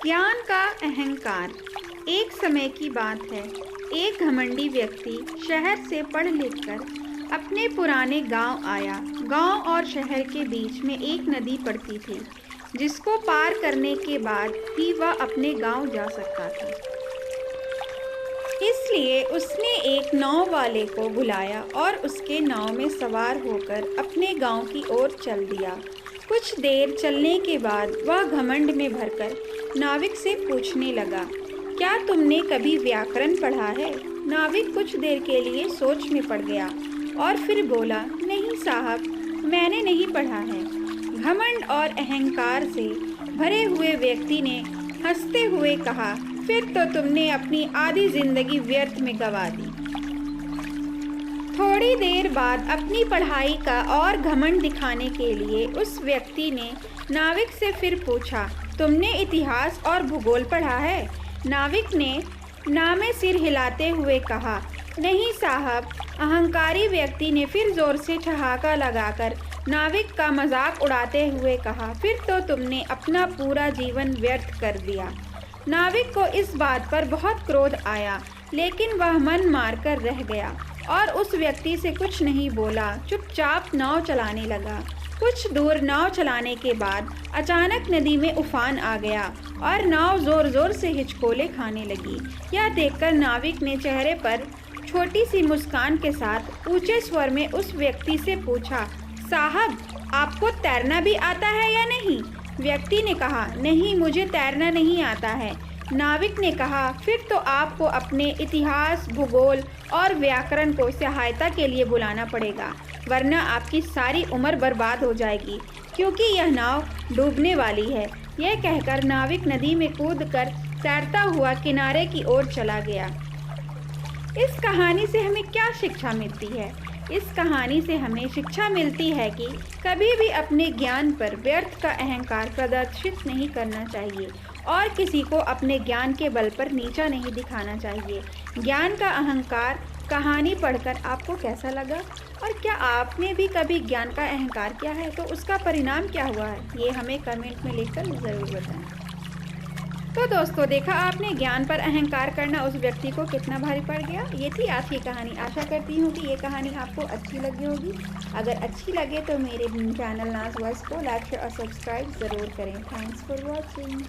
ज्ञान का अहंकार। एक समय की बात है, एक घमंडी व्यक्ति शहर से पढ़ लिखकर अपने पुराने गांव आया। गांव और शहर के बीच में एक नदी पड़ती थी, जिसको पार करने के बाद ही वह अपने गांव जा सकता था। इसलिए उसने एक नाव वाले को बुलाया और उसके नाव में सवार होकर अपने गांव की ओर चल दिया। कुछ देर चलने के बाद वह घमंड में भरकर नाविक से पूछने लगा, क्या तुमने कभी व्याकरण पढ़ा है? नाविक कुछ देर के लिए सोच में पड़ गया और फिर बोला, नहीं साहब, मैंने नहीं पढ़ा है। घमंड और अहंकार से भरे हुए व्यक्ति ने हंसते हुए कहा, फिर तो तुमने अपनी आधी जिंदगी व्यर्थ में गंवा दी। थोड़ी देर बाद अपनी पढ़ाई का और घमंड दिखाने के लिए उस व्यक्ति ने नाविक से फिर पूछा, तुमने इतिहास और भूगोल पढ़ा है? नाविक ने नामे सिर हिलाते हुए कहा, नहीं साहब। अहंकारी व्यक्ति ने फिर जोर से ठहाका लगाकर नाविक का मजाक उड़ाते हुए कहा, फिर तो तुमने अपना पूरा जीवन व्यर्थ कर दिया। नाविक को इस बात पर बहुत क्रोध आया, लेकिन वह मन मारकर रह गया और उस व्यक्ति से कुछ नहीं बोला। चुपचाप नाव चलाने लगा। कुछ दूर नाव चलाने के बाद अचानक नदी में उफान आ गया और नाव जोर जोर से हिचकोले खाने लगी। यह देखकर नाविक ने चेहरे पर छोटी सी मुस्कान के साथ ऊंचे स्वर में उस व्यक्ति से पूछा, साहब, आपको तैरना भी आता है या नहीं? व्यक्ति ने कहा, नहीं, मुझे तैरना नहीं आता है। नाविक ने कहा, फिर तो आपको अपने इतिहास, भूगोल और व्याकरण को सहायता के लिए बुलाना पड़ेगा, वरना आपकी सारी उम्र बर्बाद हो जाएगी, क्योंकि यह नाव डूबने वाली है। यह कहकर नाविक नदी में कूदकर तैरता हुआ किनारे की ओर चला गया। इस कहानी से हमें क्या शिक्षा मिलती है? इस कहानी से हमें शिक्षा मिलती है कि कभी भी अपने ज्ञान पर व्यर्थ का अहंकार प्रदर्शित नहीं करना चाहिए और किसी को अपने ज्ञान के बल पर नीचा नहीं दिखाना चाहिए। ज्ञान का अहंकार कहानी पढ़कर आपको कैसा लगा? और क्या आपने भी कभी ज्ञान का अहंकार किया है? तो उसका परिणाम क्या हुआ है, ये हमें कमेंट में लिखकर ज़रूर बताएं। तो दोस्तों, देखा आपने ज्ञान पर अहंकार करना उस व्यक्ति को कितना भारी पड़ गया। ये थी आज की कहानी। आशा करती हूँ कि ये कहानी आपको अच्छी लगी होगी। अगर अच्छी लगे तो मेरे चैनल नाज वॉइस को लाइक, शेयर और सब्सक्राइब ज़रूर करें। Thanks for watching.